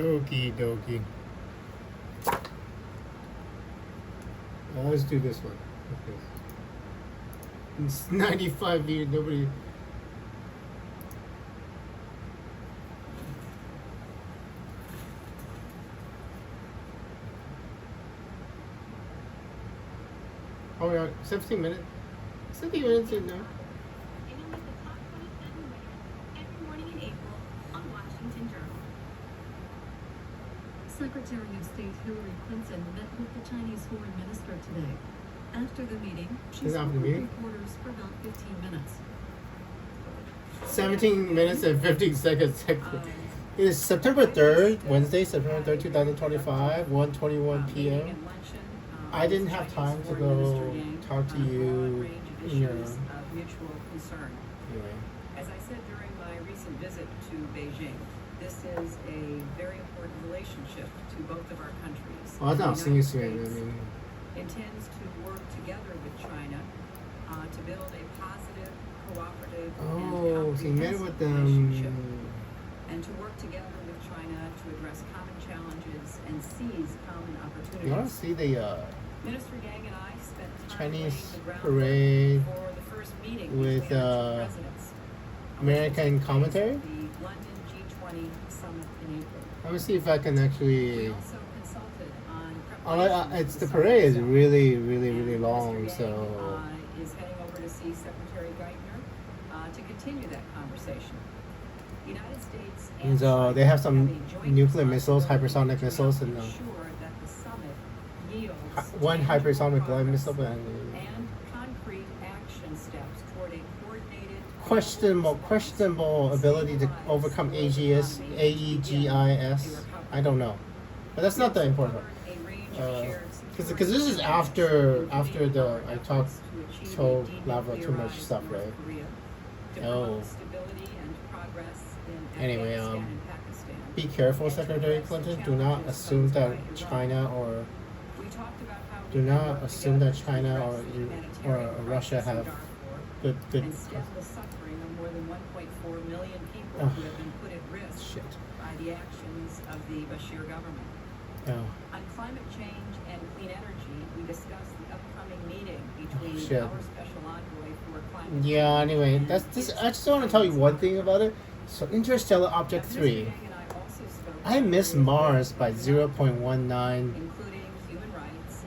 Okie dokie. Let's do this one. Okay. It's 95 views. Nobody. Oh, we are 17 minutes. 17 minutes in now. Secretary of State Hillary Clinton met with the Chinese foreign minister today. After the meeting, she spoke with reporters for about 15 minutes. 17 minutes and 15 seconds. It is September 3rd, Wednesday, September 3rd, 2025, 1:21 p.m. I didn't have time to go talk to you in your mutual concern. Anyway. As I said during my recent visit to Beijing, this is a very important relationship to both of our countries. Well, that's not seeing soon. I mean, intends to work together with China to build a positive, cooperative, and so you met with relationship, them. and to work together with China to address common challenges and seize common opportunities. You want to see the Minister Yang and I spent time Chinese laying the groundwork parade for the first meeting with between our two presidents. American commentary? The London G20 summit in April. Let me see if I can actually. We also consulted on It's the parade is really, really, really long. Mr. So Yang, is heading over to see Secretary Geithner to continue that conversation. The United States and so they have some nuclear missiles, hypersonic missiles, and ensure that the summit yields one hypersonic glide missile, and and concrete action steps toward a coordinated questionable ability to overcome AEGIS. I don't know, but that's not the important part. Because this is after the I told Lava too much stuff, right? Oh. Anyway, be careful, Secretary Clinton. Do not assume that China or Russia have good. And stem the suffering of more than 1.4 million people who have been put at risk by the actions of the Bashir government. On climate change and clean energy, we discussed the upcoming meeting between our special envoy for climate change. Yeah. Anyway, that's this. I just want to tell you one thing about it. So, Interstellar Object 3. I missed Mars by 0.19. Including human rights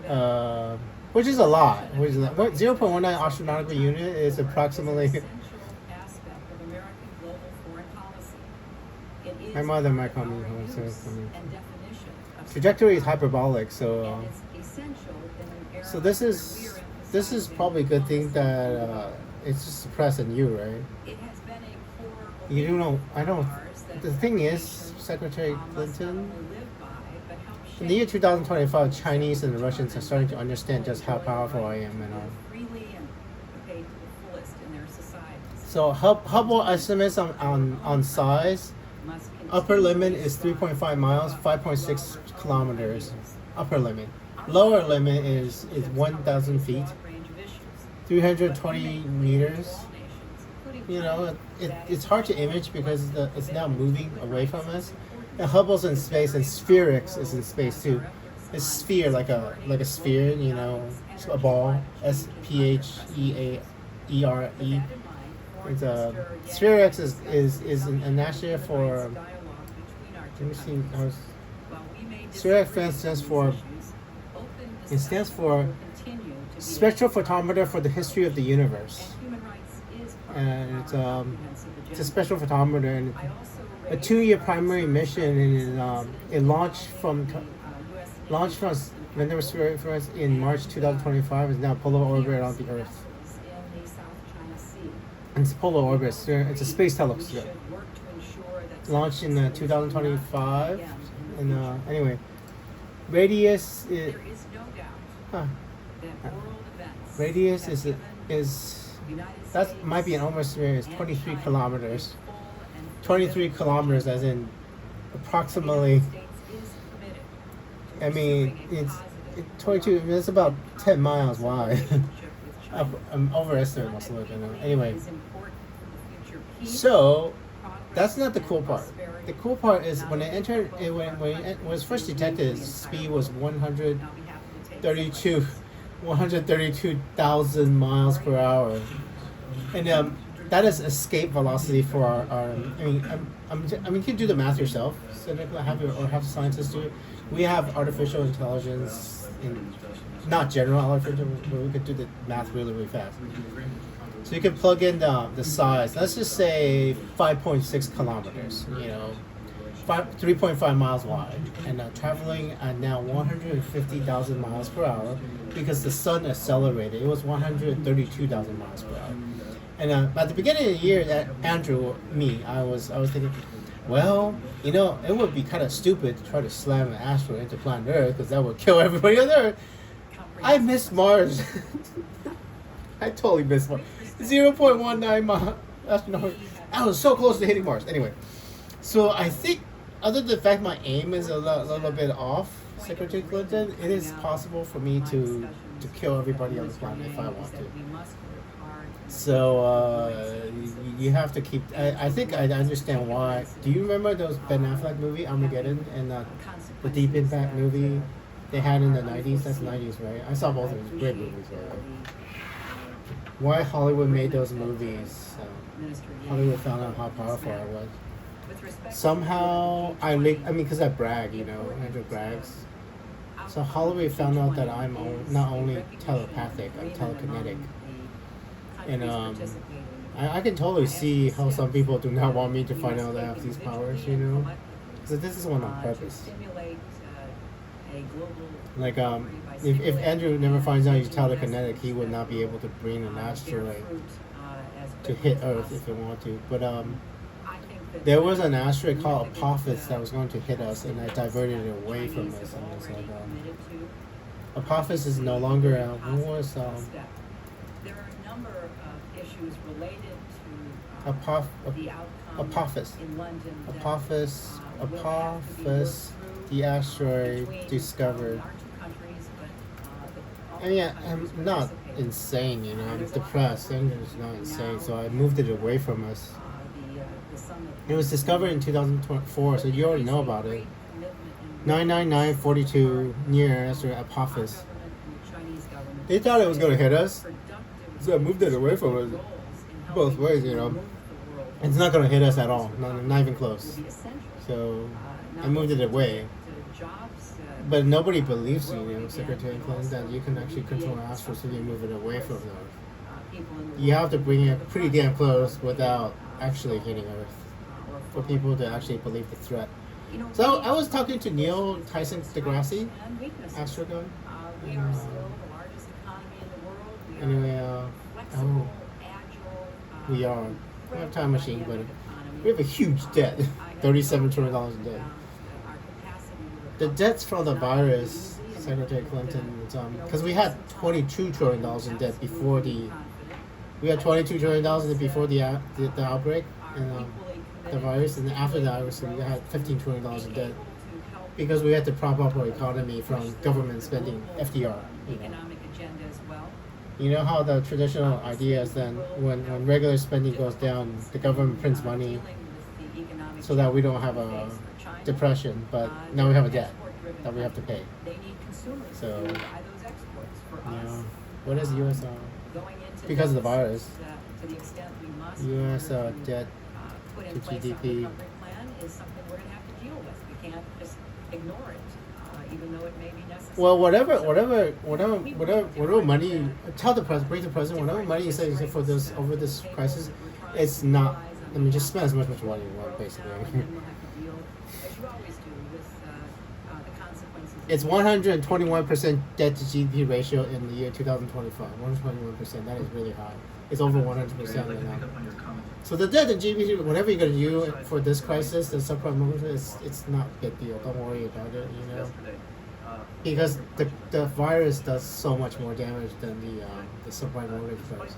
and which is a lot. 0.19 astronomical unit is approximately. My mother might call me home, trajectory is hyperbolic, so this is probably a good thing that it's just suppressed in you, right? You don't know. I don't. The thing is, Secretary Clinton. In the year 2025, Chinese and the Russians are starting to understand just how powerful I am and all. So Hubble estimates on size. Upper limit is 3.5 miles, 5.6 kilometers. Upper limit. Lower limit is 1,000 feet, 320 meters. You know, it's hard to image because it's now moving away from us. And Hubble's in space, and Spherix is in space too. It's sphere like a sphere, you know, a ball. SPHEAERE. It's Spherix is an initiative for. Let me see. Spherix stands for Spectrophotometer for the History of the Universe, and it's a spectrophotometer, and a 2-year primary mission, and it launched from when there was Spherix in March 2025. Is now polar orbit around the Earth. And it's polar orbit. It's a space telescope. Launched in 2025, and anyway, radius is. Radius is that might be an oversphere. Is 23 kilometers. 23 kilometers, as in approximately. I mean, it's 22. It's about 10 miles wide. I'm overestimating myself. Anyway, so that's not the cool part. the cool part is when it entered, when it was first detected, its speed was 132,000 miles per hour, and that is escape velocity for our you can do the math yourself. So have scientists do it. We have artificial intelligence, not general artificial, but we could do the math really, really fast. So you can plug in the size. Let's just say 5.6 kilometers. 3.5 miles wide, and traveling at now 150,000 miles per hour because the sun accelerated. It was 132,000 miles per hour. And at the beginning of the year, Andrew, I was thinking, well, it would be kind of stupid to try to slam an asteroid into planet Earth because that would kill everybody on Earth. I missed Mars. I totally missed Mars. 0.19 miles. I was so close to hitting Mars. Anyway, so I think, other than the fact my aim is a little bit off, Secretary Clinton, it is possible for me to kill everybody on the planet if I want to. So you have to keep. I think I understand why. Do you remember those Ben Affleck movie Armageddon and the Deep Impact movie they had in the 90s? That's 90s, right? I saw both of them. Great movies, right? Why Hollywood made those movies? Hollywood found out how powerful I was. Somehow because I brag, Andrew brags. So Hollywood found out that I'm not only telepathic, I'm telekinetic. And I can totally see how some people do not want me to find out that I have these powers, because this is one on purpose. Like if Andrew never finds out he's telekinetic, he would not be able to bring an asteroid to hit Earth if it wanted to. But there was an asteroid called Apophis that was going to hit us, and I diverted it away from us. And it's like Apophis is no longer what was There are a number of issues related to the outcome Apophis. in London. Apophis, the asteroid discovered. I'm not insane, I'm depressed. I'm just not insane, so I moved it away from us. It was discovered in 2004, so you already know about it. 99942 near asteroid Apophis. They thought it was going to hit us, so I moved it away from us. Both ways, It's not going to hit us at all, not even close. So I moved it away. But nobody believes you, Secretary Clinton, that you can actually control an asteroid so you move it away from Earth. You have to bring it pretty damn close without actually hitting Earth for people to actually believe the threat. So I was talking to Neil Tyson deGrasse, astronaut. Anyway, we are. We have a time machine, but we have a huge debt, $37 trillion in debt. The debts from the virus, Secretary Clinton, because we had $22 trillion in debt before the $22 trillion before the outbreak and the virus, and after the virus we had $15 trillion in debt because we had to prop up our economy from government spending, FDR. You know how the traditional idea is then when regular spending goes down, the government prints money so that we don't have a depression, but now we have a debt that we have to pay. So, what is U.S. Because of the virus, U.S. debt to GDP. Well, whatever money you tell the president, bring the president, whatever money you say for this over this crisis, it's not. Just spend as much money you want, basically. It's 121% debt to GDP ratio in the year 2025. 121%. That is really high. It's over 100% right now. So the debt to GDP, whatever you're gonna do for this crisis, the subprime mortgage, it's not a big deal. Don't worry about it. Because the virus does so much more damage than the subprime mortgage price.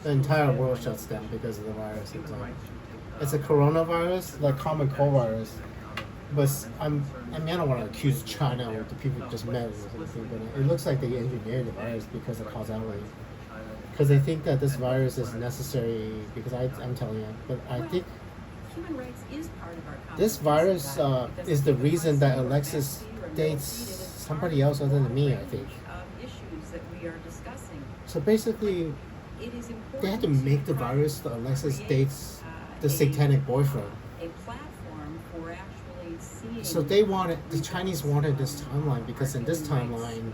The entire world shuts down because of the virus. It's a coronavirus, like common cold virus. But I don't want to accuse China or the people who just met or something, but it looks like they engineered the virus because of causality. Because they think that this virus is necessary, because I'm telling you, but I think human rights is part of our This virus is the reason that Alexis dates somebody else other than me, I think. Issues that we are discussing. So basically, It is important they had to make the virus that Alexis dates the satanic boyfriend. a platform for actually seeing. So the Chinese wanted this timeline because in this timeline,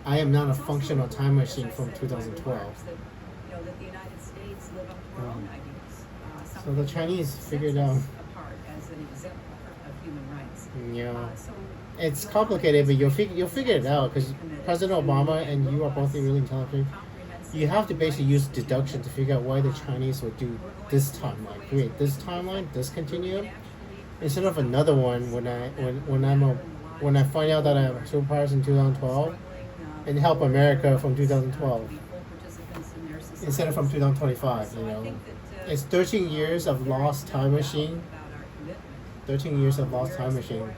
I am not a functional time machine from 2012. That the United States live up to our own ideas. So the Chinese figured out. Apart as an exemplar of human rights. Yeah, So it's complicated, but you'll figure it out because President Obama and you are both really intelligent. You have to basically use deduction to figure out why the Chinese would do this timeline, create this timeline, this continuum, instead of another one when I find out that I'm superpowers in 2012 and help America from 2012 instead of from 2025. It's 13 years of lost time machine. 13 years of lost time machine.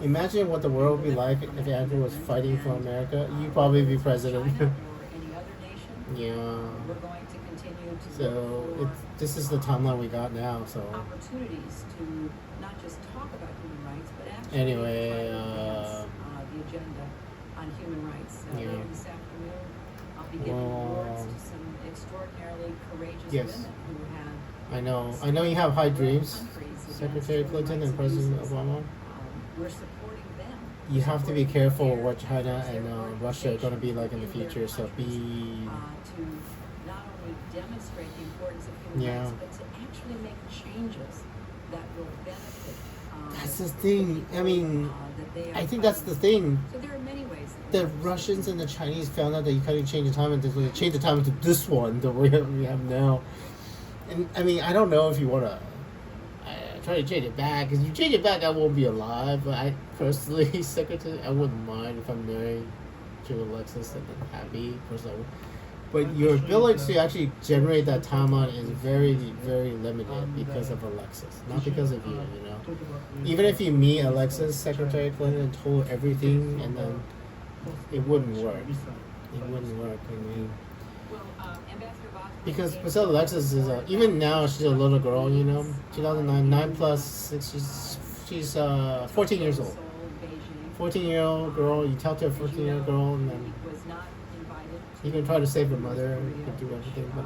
Imagine what the world would be like if Andrew was fighting for America. You'd probably be president. Yeah. We're going to continue to So this is the timeline we got now. So opportunities to not just talk about human rights, but actually anyway, the agenda on human rights. Yeah. Later this afternoon, I'll be giving awards to some extraordinarily courageous Yes. women who have. I know you have high dreams, countries Secretary against Clinton human and rights President abuses. Obama. We're supporting them. You have to be careful what China and Russia are going to be like in the future. So be. To not only demonstrate the importance of human Yeah. rights, but to actually make changes that will benefit. That's the thing. I mean, that they are I think that's the fighting. thing. So there are many ways. The Russians and the Chinese found out that you couldn't change the time, and they changed the time to this one, the way we have now. And I mean, I don't know if you want to try to change it back. Because if you change it back, I won't be alive. But I personally, Secretary, I wouldn't mind if I'm married to Alexis and then happy. Personally, but your ability to actually generate that timeline is very, very limited because of Alexis, not because of you. Even if you meet Alexis, Secretary Clinton, and told everything, and then it wouldn't work. It wouldn't work. I mean, because Priscilla Alexis is even now she's a little girl. 2009, 9 plus 6. She's 14 years old. 14-year-old girl. You tell to a 14-year-old girl, and then you can try to save her mother. You can do everything, but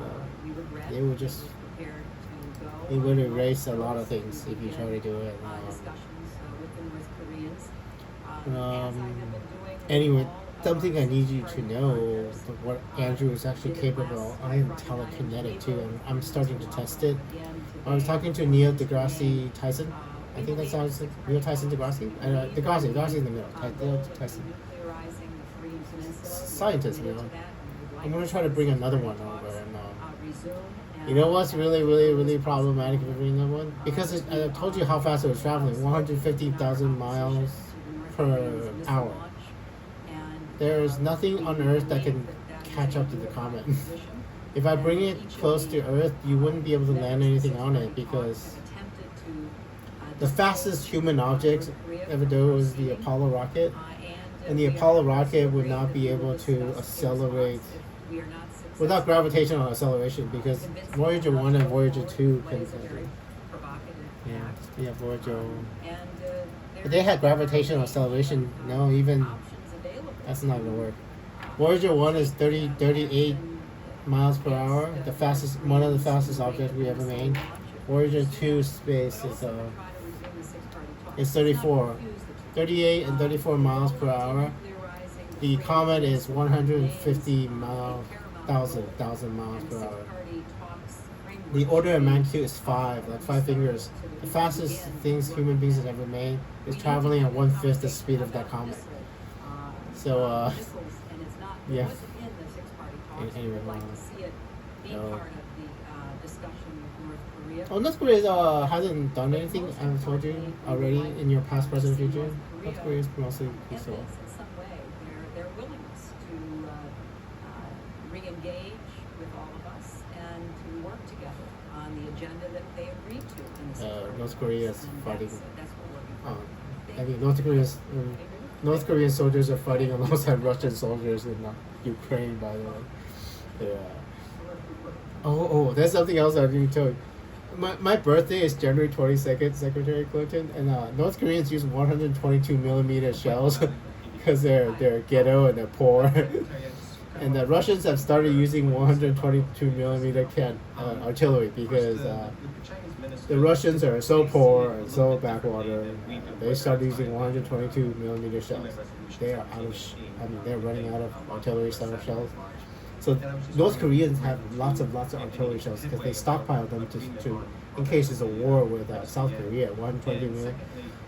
it would just. It would erase a lot of things if you try to do it. Anyway, something I need you to know what Andrew is actually capable of. I am telekinetic too, and I'm starting to test it. I was talking to Neil deGrasse Tyson. I think that sounds like Neil Tyson deGrasse. deGrasse in the middle. Neil Tyson. Scientist, I'm gonna try to bring another one over, and you know what's really, really, really problematic with bringing that one? Because I told you how fast it was traveling, 150,000 miles per hour. There is nothing on Earth that can catch up to the comet. If I bring it close to Earth, you wouldn't be able to land anything on it because the fastest human object ever do was the Apollo rocket, and the Apollo rocket would not be able to accelerate without gravitational acceleration because Voyager 1 and Voyager 2 can. Yeah, Voyager. But they had gravitational acceleration. No, even that's not gonna work. Voyager 1 is 38 miles per hour, one of the fastest objects we ever made. Voyager 2 space is 38 and 34 miles per hour. The comet is 150 thousand miles per hour. The order of magnitude is 5, like 5 fingers. The fastest things human beings have ever made is traveling at 1/5 the speed of that comet. So, yeah. Anyway, North Korea hasn't done anything. I've told you already in your past, present, future. North Korea is mostly peaceful. Their willingness to re-engage with all of us and to work together on the agenda that they agreed to in the North Korea is fighting. That's what we're I mean, North Korean soldiers are fighting alongside Russian soldiers in Ukraine, by the way. Yeah. Oh, there's something else I didn't tell you. my birthday is January 22nd, Secretary Clinton, and North Koreans use 122 millimeter shells because they're ghetto and they're poor. And the Russians have started using 122 millimeter artillery because the Russians are so poor and so backwater. They started using 122 millimeter shells. They are they're running out of artillery style shells. So North Koreans have lots of artillery shells because they stockpile them to in case there's a war with South Korea, 120 million.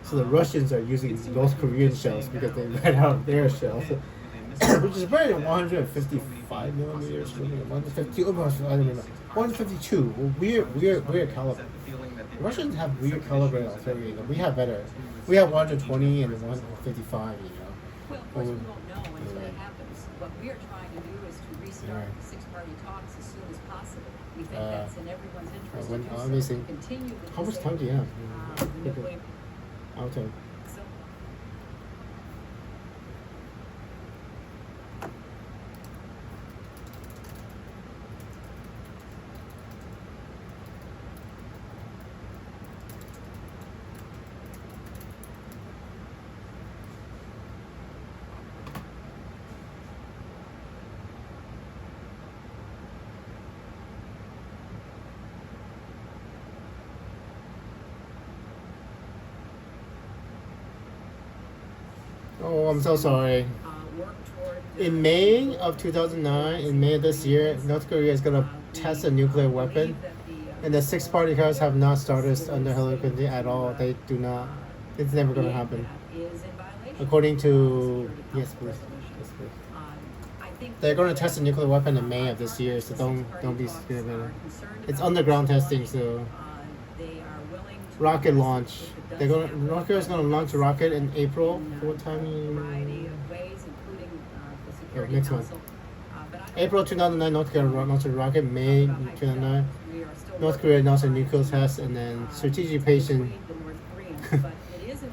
So the Russians are using North Korean shells because they ran out of their shells, which is probably 155 millimeters, 150, almost, I don't remember, 152. Weird caliber. The Russians have weird caliber artillery. We have better. We have 120 and 155. Well, of course, we won't know until it happens. What we are trying to do is to restart the six-party talks as soon as possible. We think that's in everyone's interest to continue with how much time do you have? the nuclear. Okay. So, Oh, I'm so sorry. work toward In May of 2009, in May of this year, North Korea is going to test a nuclear weapon. And the six-party talks have not started under Hillary Clinton at all. They do not. It's never going to happen. According to yes, please. They're going to test a nuclear weapon in May of this year, so don't be scared of it. It's underground testing, so rocket launch. North Korea is going to launch a rocket in April. What time? Next month. April 2009, North Korea launched a rocket. May 2009, North Korea launched a nuclear test, and then strategic patient.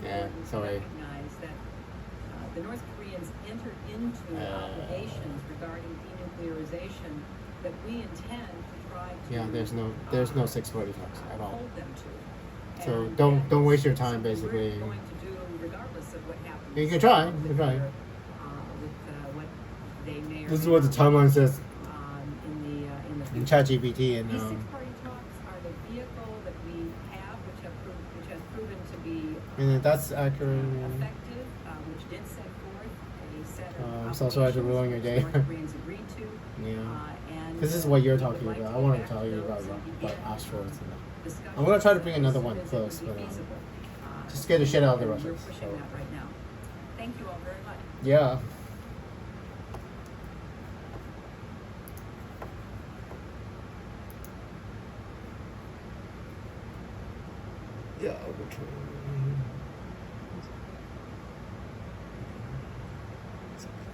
Yeah, sorry. The North Koreans entered into obligations regarding denuclearization that we intend to try to Yeah, there's no 640 talks at all. hold them to. So And don't waste your that's time, basically. What we're going to do regardless of what happens. You can try. You can try. With what they may or This is may what the not timeline do, says in the in future. ChatGPT and These six-party talks are the vehicle that we have, which has proven to be and that's accurate. effective, which did set forth a set of I'm so sorry to ruin your day. North Koreans agreed to. Yeah. And This is what you're we would talking like about. to I want get to tell you those about and begin asteroids. discussions I'm gonna try to bring as another soon one as it close, would be but, feasible. just scare the shit out of the and Russians, We're pushing so. that right now. Thank you all very much. Yeah. Yeah, okay.